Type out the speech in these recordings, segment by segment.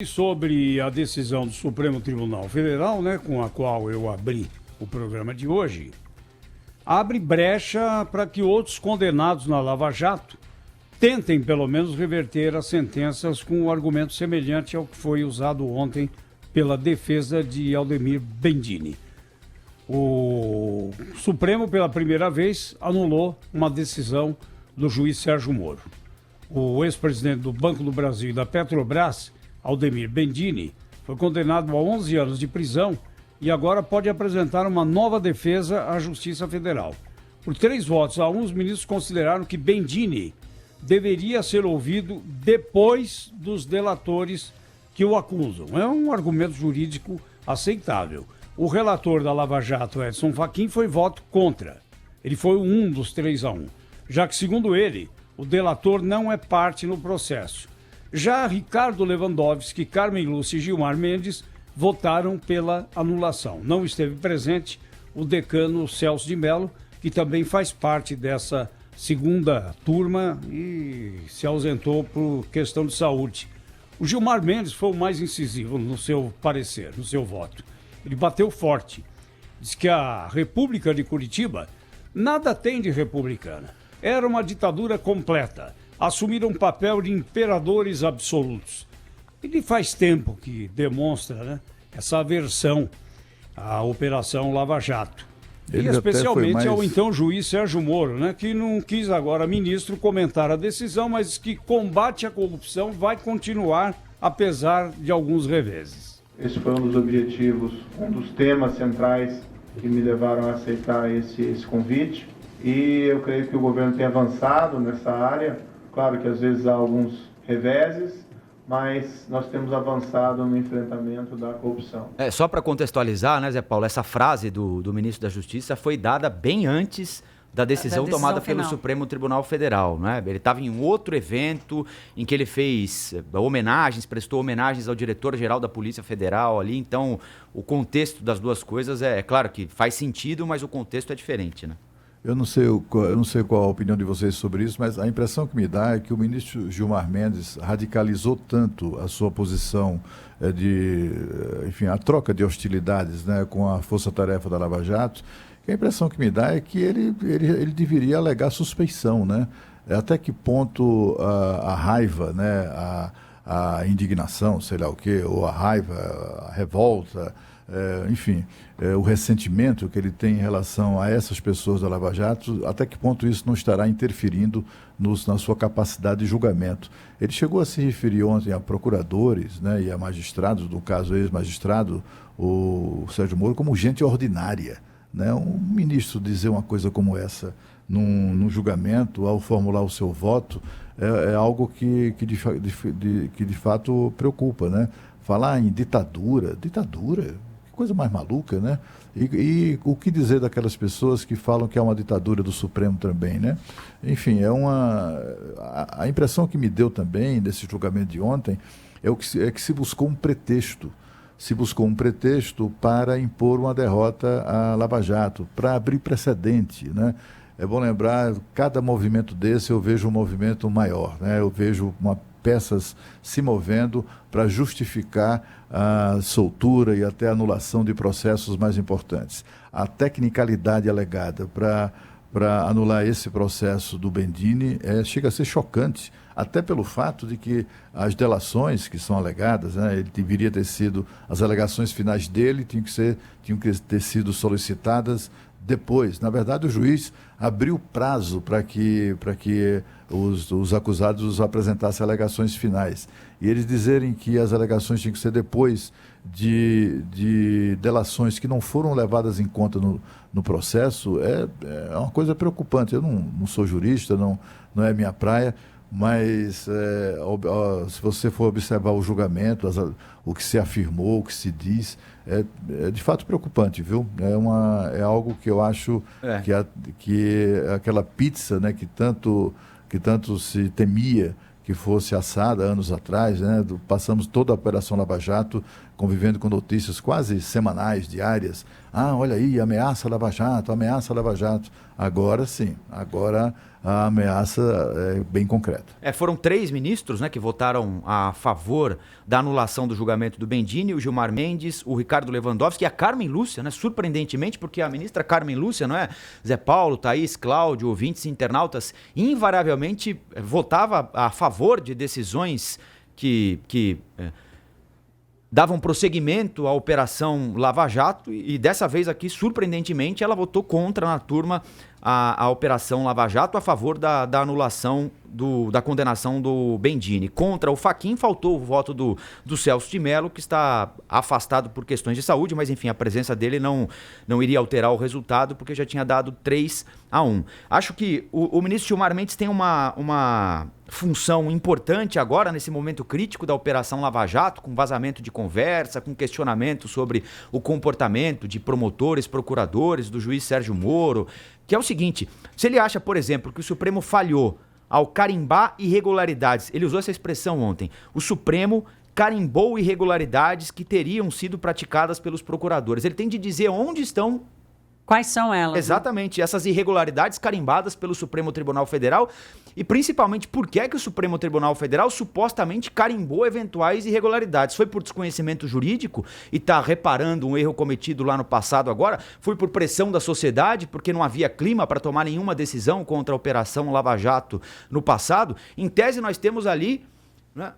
Sobre a decisão do Supremo Tribunal Federal, né, com a qual eu abri o programa de hoje, abre brecha para que outros condenados na Lava Jato tentem, pelo menos, reverter as sentenças com um argumento semelhante ao que foi usado ontem pela defesa de Aldemir Bendini. O Supremo, pela primeira vez, anulou uma decisão do juiz Sérgio Moro. O ex-presidente do Banco do Brasil e da Petrobras, Aldemir Bendini, foi condenado a 11 anos de prisão e agora pode apresentar uma nova defesa à Justiça Federal. Por 3 votos a 1, os ministros consideraram que Bendini deveria ser ouvido depois dos delatores que o acusam. É um argumento jurídico aceitável. O relator da Lava Jato, Edson Fachin, foi voto contra. Ele foi um dos 3 a 1, já que, segundo ele, o delator não é parte no processo. Já Ricardo Lewandowski, Carmen Lúcia e Gilmar Mendes votaram pela anulação. Não esteve presente o decano Celso de Mello, que também faz parte dessa segunda turma e se ausentou por questão de saúde. O Gilmar Mendes foi o mais incisivo no seu parecer, no seu voto. Ele bateu forte. Diz que a República de Curitiba nada tem de republicana. Era uma ditadura completa. Assumiram um papel de imperadores absolutos. Ele faz tempo que demonstra, né, essa aversão à Operação Lava Jato. Ele e especialmente ao mais... então juiz Sérgio Moro, né, que não quis agora, ministro, comentar a decisão, mas que combate à corrupção vai continuar, apesar de alguns reveses. Esse foi um dos objetivos, um dos temas centrais que me levaram a aceitar esse convite. E eu creio que o governo tem avançado nessa área. Claro que às vezes há alguns reveses, mas nós temos avançado no enfrentamento da corrupção. Só para contextualizar, né, Zé Paulo, essa frase do ministro da Justiça foi dada bem antes da decisão tomada pelo Supremo Tribunal Federal, né? Ele estava em um outro evento em que ele fez homenagens, prestou homenagens ao diretor-geral da Polícia Federal ali, então o contexto das duas coisas é claro que faz sentido, mas o contexto é diferente, né? Eu não sei qual a opinião de vocês sobre isso, mas a impressão que me dá é que o ministro Gilmar Mendes radicalizou tanto a sua posição enfim, a troca de hostilidades, né, com a força-tarefa da Lava Jato, que a impressão que me dá é que ele deveria alegar suspeição, né? Até que ponto a raiva, né, a indignação, sei lá o quê, ou a raiva, a revolta, enfim, o ressentimento que ele tem em relação a essas pessoas da Lava Jato, até que ponto isso não estará interferindo na sua capacidade de julgamento. Ele chegou a se referir ontem a procuradores, né, e a magistrados, do caso ex-magistrado, o Sérgio Moro, como gente ordinária, né? Um ministro dizer uma coisa como essa num julgamento, ao formular o seu voto, é algo que de fato preocupa, né? Falar em ditadura, coisa mais maluca, né? E o que dizer daquelas pessoas que falam que é uma ditadura do Supremo também, né? Enfim, a impressão que me deu também desse julgamento de ontem é que se buscou um pretexto. Se buscou um pretexto para impor uma derrota à Lava Jato, para abrir precedente, né? É bom lembrar, cada movimento desse eu vejo um movimento maior, né? Eu vejo peças se movendo para justificar a soltura e até a anulação de processos mais importantes. A tecnicalidade alegada para anular esse processo do Bendini chega a ser chocante, até pelo fato de que as delações que são alegadas, né, ele deveria ter sido, as alegações finais dele tinham que ter sido solicitadas depois. Na verdade, o juiz abriu prazo para que os acusados apresentassem alegações finais. E eles dizerem que as alegações tinham que ser depois de delações que não foram levadas em conta no processo é uma coisa preocupante. Eu não sou jurista, não é minha praia, mas se você for observar o julgamento, o que se afirmou, o que se diz, é de fato preocupante, viu? É algo que eu acho que aquela pizza, né, que tanto se temia que fosse assada anos atrás, né? Passamos toda a Operação Lava Jato convivendo com notícias quase semanais, diárias. Olha aí, ameaça Lava Jato, ameaça Lava Jato. Agora sim, agora a ameaça é bem concreta. Foram 3 ministros, né, que votaram a favor da anulação do julgamento do Bendini, o Gilmar Mendes, o Ricardo Lewandowski e a Carmen Lúcia, né, surpreendentemente, porque a ministra Carmen Lúcia, não é? Zé Paulo, Thaís, Cláudio, ouvintes e internautas, invariavelmente votava a favor de decisões que davam prosseguimento à Operação Lava Jato e dessa vez aqui, surpreendentemente, ela votou contra na turma a Operação Lava Jato a favor da anulação da condenação do Bendini. Contra o Fachin faltou o voto do Celso de Mello, que está afastado por questões de saúde, mas enfim, a presença dele não iria alterar o resultado, porque já tinha dado 3-1. Acho que o ministro Gilmar Mendes tem uma função importante agora, nesse momento crítico da Operação Lava Jato, com vazamento de conversa, com questionamento sobre o comportamento de promotores, procuradores, do juiz Sérgio Moro, que é o seguinte: se ele acha, por exemplo, que o Supremo falhou ao carimbar irregularidades, ele usou essa expressão ontem, o Supremo carimbou irregularidades que teriam sido praticadas pelos procuradores. Ele tem de dizer onde estão... Quais são elas? Exatamente, essas irregularidades carimbadas pelo Supremo Tribunal Federal e principalmente por que o Supremo Tribunal Federal supostamente carimbou eventuais irregularidades. Foi por desconhecimento jurídico e está reparando um erro cometido lá no passado agora? Foi por pressão da sociedade, porque não havia clima para tomar nenhuma decisão contra a Operação Lava Jato no passado? Em tese, nós temos ali, né,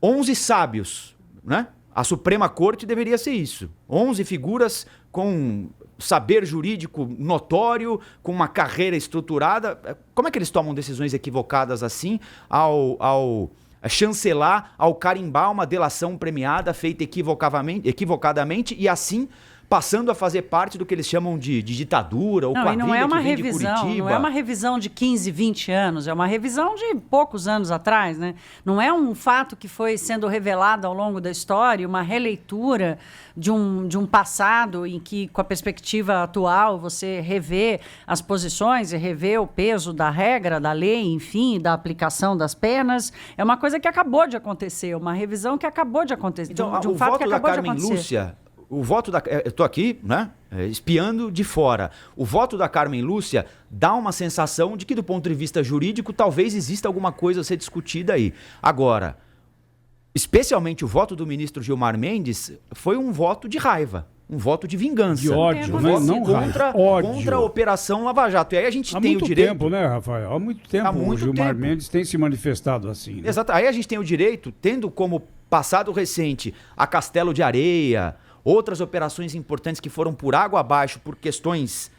11 sábios, né? A Suprema Corte deveria ser isso. 11 figuras com saber jurídico notório, com uma carreira estruturada. Como é que eles tomam decisões equivocadas assim ao chancelar, ao carimbar uma delação premiada feita equivocadamente e assim passando a fazer parte do que eles chamam de ditadura ou quadrilha não é uma que vem de revisão, Curitiba? não é uma revisão de 15, 20 anos, é uma revisão de poucos anos atrás, né? Não é um fato que foi sendo revelado ao longo da história, uma releitura de um passado em que, com a perspectiva atual, você revê as posições e revê o peso da regra, da lei, enfim, da aplicação das penas. É uma coisa que acabou de acontecer, uma revisão que acabou de acontecer, então, de um fato que acabou de acontecer. O voto da Carmen Lúcia... O voto da... Eu estou aqui, né, espiando de fora. O voto da Carmen Lúcia dá uma sensação de que, do ponto de vista jurídico, talvez exista alguma coisa a ser discutida aí. Agora, especialmente o voto do ministro Gilmar Mendes, foi um voto de raiva, um voto de vingança. De ódio, né? Não contra a Operação Lava Jato. E aí a gente tem o direito... Há muito tempo, né, Rafael? Há muito tempo o Gilmar Mendes tem se manifestado assim. Né? Exato. Aí a gente tem o direito, tendo como passado recente a Castelo de Areia, outras operações importantes que foram por água abaixo por questões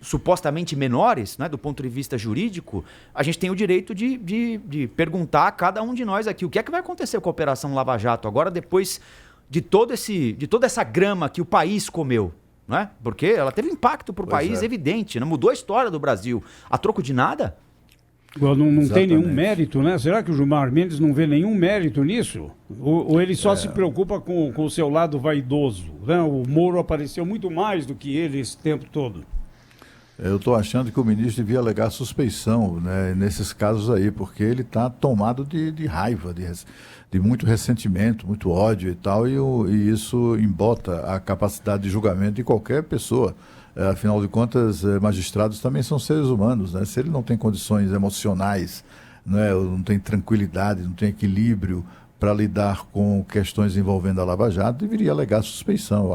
supostamente menores, né, do ponto de vista jurídico, a gente tem o direito de perguntar a cada um de nós aqui o que é que vai acontecer com a Operação Lava Jato agora, depois de toda essa grama que o país comeu, né? Porque ela teve impacto para o país evidente, né? Mudou a história do Brasil. A troco de nada? Não tem nenhum mérito, né? Será que o Gilmar Mendes não vê nenhum mérito nisso? Ou ele só se preocupa com o seu lado vaidoso? Né? O Moro apareceu muito mais do que ele esse tempo todo. Eu estou achando que o ministro devia alegar suspeição, né, nesses casos aí, porque ele está tomado de raiva, de muito ressentimento, muito ódio e tal, e isso embota a capacidade de julgamento de qualquer pessoa. Afinal de contas, magistrados também são seres humanos, né? Se ele não tem condições emocionais, né, não tem tranquilidade, não tem equilíbrio para lidar com questões envolvendo a Lava Jato, deveria alegar suspeição.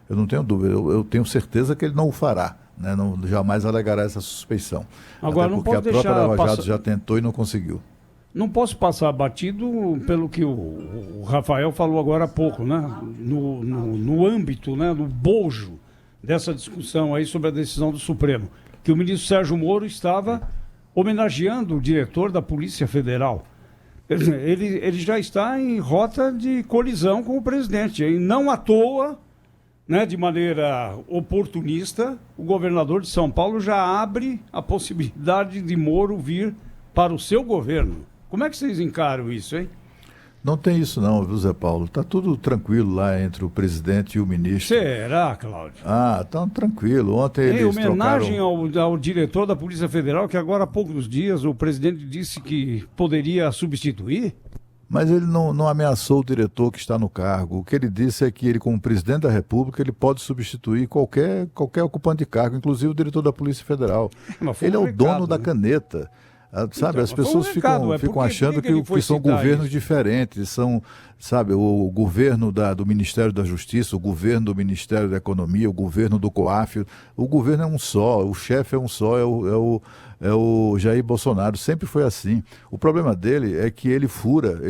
Eu não tenho dúvida, eu tenho certeza que ele não o fará, né? Não, jamais alegará essa suspeição. Agora, até não porque pode a própria deixar Lava Jato já tentou e não conseguiu. Não posso passar batido pelo que o Rafael falou agora há pouco, né? No âmbito, né, no bojo dessa discussão aí sobre a decisão do Supremo, que o ministro Sérgio Moro estava homenageando o diretor da Polícia Federal. Ele já está em rota de colisão com o presidente. E não à toa, né, de maneira oportunista, o governador de São Paulo já abre a possibilidade de Moro vir para o seu governo. Como é que vocês encaram isso, hein? Não tem isso não, viu, Zé Paulo? Está tudo tranquilo lá entre o presidente e o ministro. Será, Cláudio? Tá tranquilo. Ontem eles homenagem trocaram... ao diretor da Polícia Federal, que agora há poucos dias o presidente disse que poderia substituir? Mas ele não ameaçou o diretor que está no cargo. O que ele disse é que ele, como presidente da República, ele pode substituir qualquer ocupante de cargo, inclusive o diretor da Polícia Federal. Ele é o dono da caneta. Sabe, as pessoas ficam achando que são governos diferentes, são, sabe, o governo do Ministério da Justiça, o governo do Ministério da Economia, o governo do COAF, o governo é um só, o chefe é um só, é o Jair Bolsonaro, sempre foi assim. O problema dele é que ele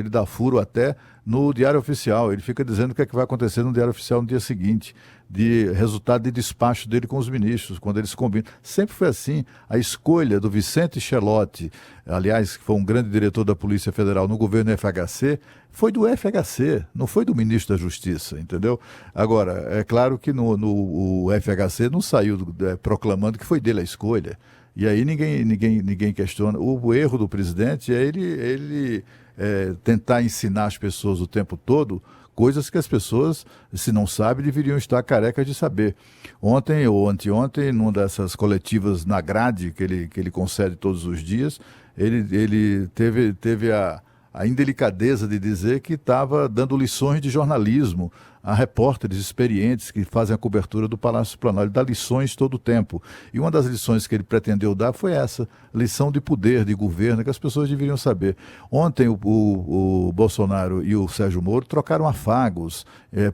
dá furo até no Diário Oficial, ele fica dizendo o que é que vai acontecer no Diário Oficial no dia seguinte, de resultado de despacho dele com os ministros, quando eles combinam. Sempre foi assim. A escolha do Vicente Schelotti, aliás, que foi um grande diretor da Polícia Federal no governo FHC, foi do FHC, não foi do ministro da Justiça, entendeu? Agora, é claro que o FHC não saiu proclamando que foi dele a escolha. E aí ninguém questiona. O erro do presidente é ele tentar ensinar as pessoas o tempo todo coisas que as pessoas, se não sabem, deveriam estar carecas de saber. Ontem ou anteontem, numa dessas coletivas na grade que ele concede todos os dias, ele teve a indelicadeza de dizer que estava dando lições de jornalismo a repórteres experientes que fazem a cobertura do Palácio Planalto. Ele dá lições todo o tempo. E uma das lições que ele pretendeu dar foi essa, lição de poder, de governo, que as pessoas deveriam saber. Ontem o Bolsonaro e o Sérgio Moro trocaram afagos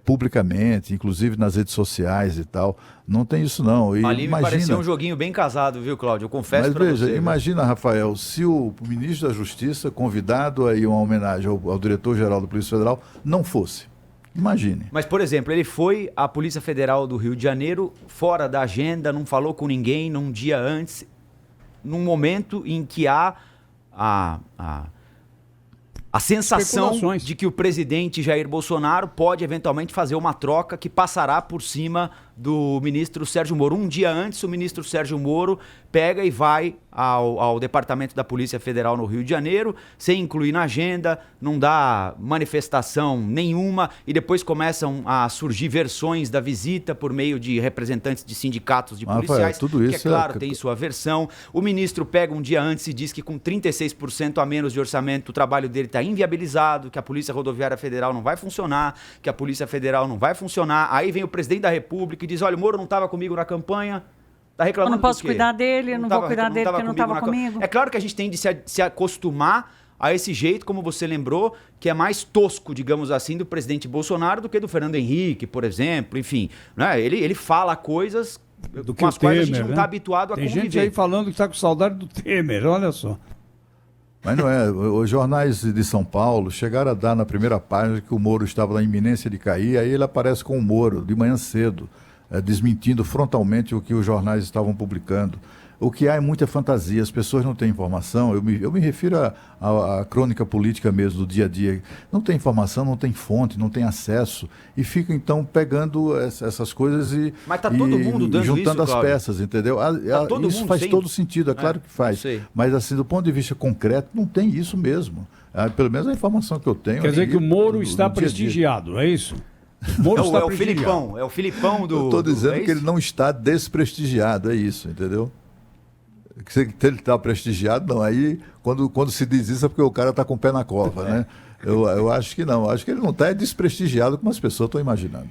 publicamente, inclusive nas redes sociais e tal. Não tem isso não. E ali me pareceu um joguinho bem casado, viu, Cláudio? Eu confesso para você. Mas veja, imagina, Rafael, se o ministro da Justiça, convidado a ir uma homenagem ao diretor-geral da Polícia Federal, não fosse. Imagine. Mas, por exemplo, ele foi à Polícia Federal do Rio de Janeiro, fora da agenda, não falou com ninguém num dia antes, num momento em que há a sensação de que o presidente Jair Bolsonaro pode eventualmente fazer uma troca que passará por cima do ministro Sérgio Moro. Um dia antes, o ministro Sérgio Moro pega e vai ao Departamento da Polícia Federal no Rio de Janeiro, sem incluir na agenda, não dá manifestação nenhuma, e depois começam a surgir versões da visita por meio de representantes de sindicatos de policiais, tudo isso que é claro, tem sua versão. O ministro pega um dia antes e diz que com 36% a menos de orçamento o trabalho dele está inviabilizado, que a Polícia Rodoviária Federal não vai funcionar, que a Polícia Federal não vai funcionar. Aí vem o presidente da República e diz, olha, o Moro não estava comigo na campanha, tá reclamando. Eu não posso cuidar dele, eu não vou cuidar dele porque não estava comigo. É claro que a gente tem de se acostumar a esse jeito, como você lembrou, que é mais tosco, digamos assim, do presidente Bolsonaro do que do Fernando Henrique, por exemplo, enfim. Né? Ele fala coisas com as quais a gente não está habituado a conviver. Tem gente aí falando que está com saudade do Temer, olha só. Mas não é, os jornais de São Paulo chegaram a dar na primeira página que o Moro estava na iminência de cair, aí ele aparece com o Moro, de manhã cedo, desmentindo frontalmente o que os jornais estavam publicando. O que há é muita fantasia, as pessoas não têm informação. Eu me refiro à crônica política mesmo, do dia a dia. Não tem informação, não tem fonte, não tem acesso. E fica, então, pegando essas coisas Mas tá todo mundo dando juntando isso, as peças, entendeu? Isso faz todo sentido, é claro que faz. Mas, assim, do ponto de vista concreto, não tem isso mesmo. Pelo menos a informação que eu tenho... Quer dizer que o Moro está prestigiado, é isso? Moro está prestigiado. É o Filipão do... Eu estou dizendo que ele não está desprestigiado, é isso, entendeu? Se ele está prestigiado, não. Aí, quando se diz isso, é porque o cara está com o pé na cova, né? Eu acho que não. Acho que ele não está desprestigiado como as pessoas estão imaginando.